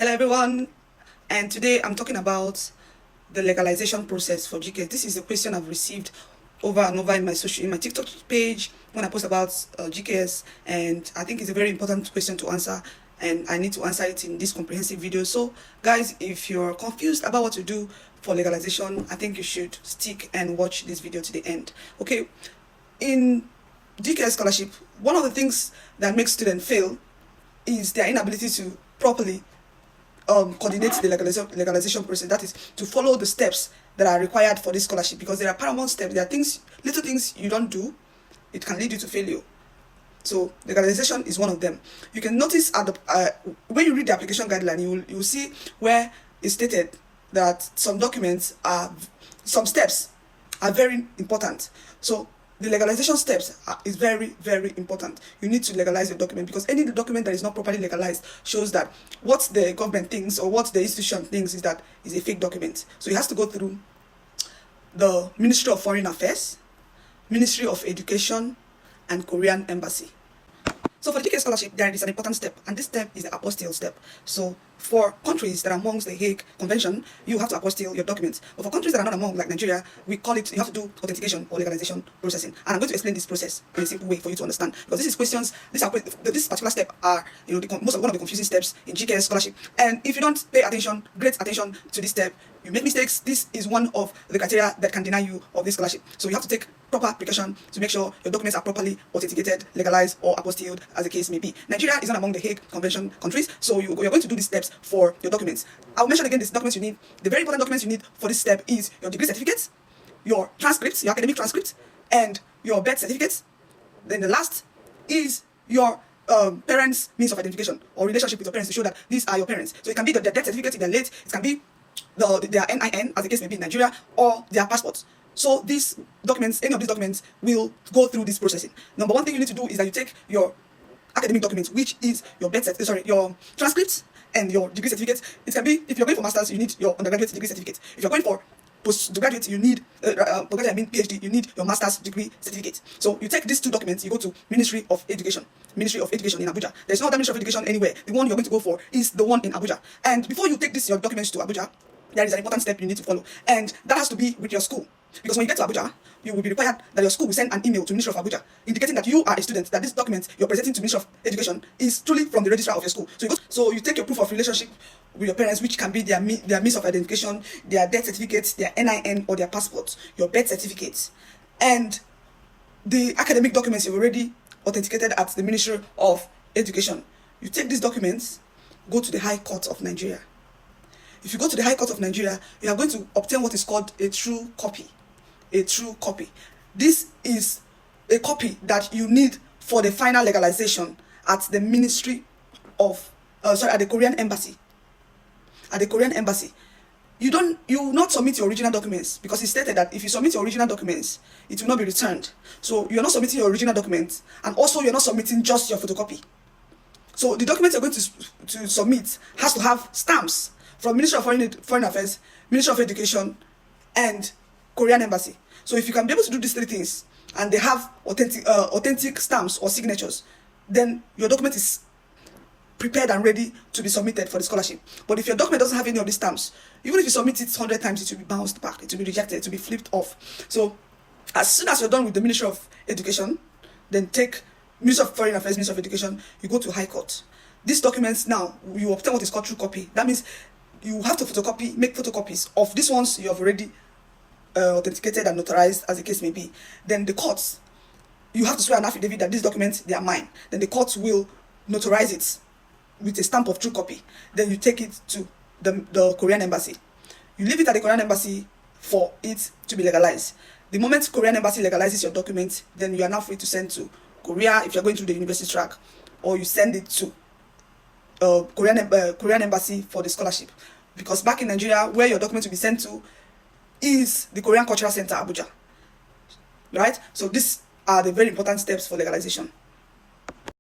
Hello everyone, and today I'm talking about the legalization process for GKS. This is a question I've received over and over in my TikTok page when I post about GKS, and I think it's a very important question to answer, and I need to answer it in this comprehensive video. So guys, if you're confused about what to do for legalization, I think you should stick and watch this video to the end. Okay, in GKS Scholarship, one of the things that makes students fail is their inability to properly coordinate the legalization process. That is, to follow the steps that are required for this scholarship, because there are paramount steps. There are little things you don't do, it can lead you to failure. So legalization is one of them. You can notice at the when you read the application guideline, you will see where it's stated that some steps are very important. So the legalization steps is very, very important. You need to legalize your document, because any document that is not properly legalized shows that what the government thinks or what the institution thinks is that is a fake document. So it has to go through the Ministry of Foreign Affairs, Ministry of Education, and Korean Embassy. So for the GKS Scholarship, there is an important step, and this step is the apostille step. So for countries that are amongst the Hague Convention, you have to apostille your documents. But for countries that are not among, like Nigeria, we call it, you have to do authentication or legalization processing. And I'm going to explain this process in a simple way for you to understand, because this particular step are, one of the confusing steps in GKS Scholarship. And if you don't pay great attention to this step, you make mistakes. This is one of the criteria that can deny you of this scholarship. So you have to take proper precaution to make sure your documents are properly authenticated, legalized, or apostilled, as the case may be. Nigeria is not among the Hague Convention countries, so you're going to do these steps for your documents. I'll mention again these documents you need. The very important documents you need for this step is your degree certificates, your transcripts, your academic transcripts, and your birth certificates. Then the last is your parents' means of identification or relationship with your parents to show that these are your parents. So it can be their death certificate if they're late, it can be their NIN, as the case may be in Nigeria, or their passports. So these documents, any of these documents, will go through this processing. Number one thing you need to do is that you take your academic documents, which is your your transcripts and your degree certificates. It can be, if you're going for masters, you need your undergraduate degree certificate. If you're going for postgraduate, you need PhD, you need your master's degree certificate. So you take these two documents, you go to Ministry of Education in Abuja. There's no other Ministry of Education anywhere. The one you're going to go for is the one in Abuja. And before you take your documents to Abuja, there is an important step you need to follow, and that has to be with your school. Because when you get to Abuja, you will be required that your school will send an email to Ministry of Abuja indicating that you are a student, that this document you're presenting to Ministry of Education is truly from the registrar of your school. So you take your proof of relationship with your parents, which can be their means of identification, their death certificates, their NIN, or their passports, your birth certificates, and the academic documents you've already authenticated at the Ministry of Education. You take these documents, go to the High Court of Nigeria. If you go to the High Court of Nigeria, you are going to obtain what is called a true copy. A true copy. This is a copy that you need for the final legalization at the Ministry of, at the Korean Embassy. At the Korean Embassy. You will not submit your original documents, because it's stated that if you submit your original documents, it will not be returned. So you're not submitting your original documents, and also you're not submitting just your photocopy. So the documents you're going to submit has to have stamps from Ministry of Foreign Affairs, Ministry of Education, and Korean Embassy. So if you can be able to do these three things, and they have authentic stamps or signatures, then your document is prepared and ready to be submitted for the scholarship. But if your document doesn't have any of these stamps, even if you submit it 100 times, it will be bounced back, it will be rejected, it will be flipped off. So as soon as you're done with the Ministry of Education, then take Ministry of Foreign Affairs, Ministry of Education, you go to High Court. These documents now, you obtain what is called true copy. That means you have to make photocopies of these ones you have already authenticated and notarized, as the case may be. Then the courts, you have to swear an affidavit that these documents, they are mine. Then the courts will notarize it with a stamp of true copy. Then you take it to the Korean Embassy. You leave it at the Korean Embassy for it to be legalized. The moment Korean Embassy legalizes your document, then you are now free to send to Korea if you're going through the university track, or you send it to Korean Embassy for the scholarship. Because back in Nigeria, where your document will be sent to is the Korean Cultural Center, Abuja. Right? So these are the very important steps for legalization.